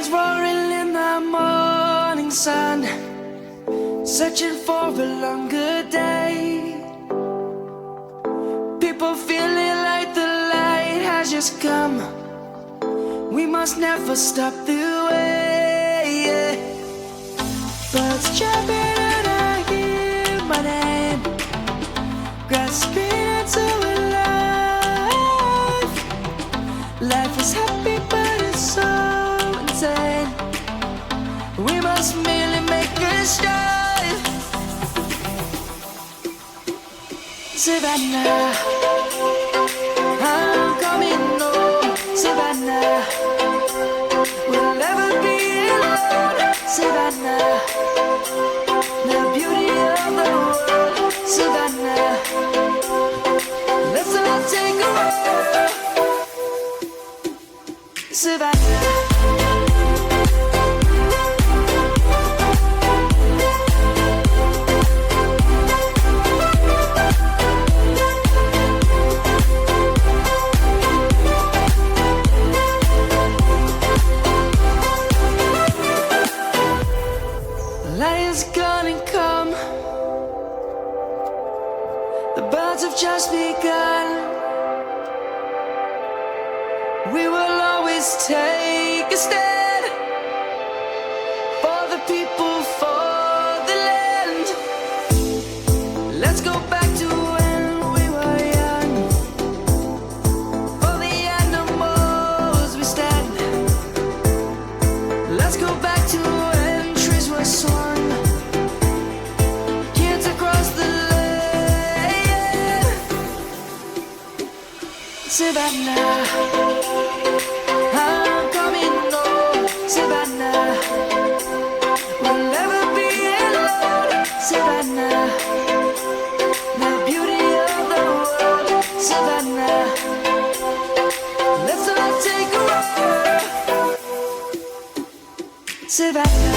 lions roaring in the morning sun, searching for a longer day. People feeling like the light has just come. We must never stop the way. Birds chirping and I hear my name, grasping into a life. Life is happy but it's so insane. We must merely make a start. Savannah, I'm coming home. Savannah, we'll never be alone. Savannah, the beauty of the world. Savannah, let's all take a walk. Savannah. Light is gonna come. The birds have just begun. We will always take a stand for the people, for the land. Let's go back to when we were young. For the animals we stand. Let's go back to when trees were swung. Kids across the land. Savannah, I'm coming home. Savannah, we'll never be alone. Savannah, the beauty of the world. Savannah, let's all take a walk. Savannah.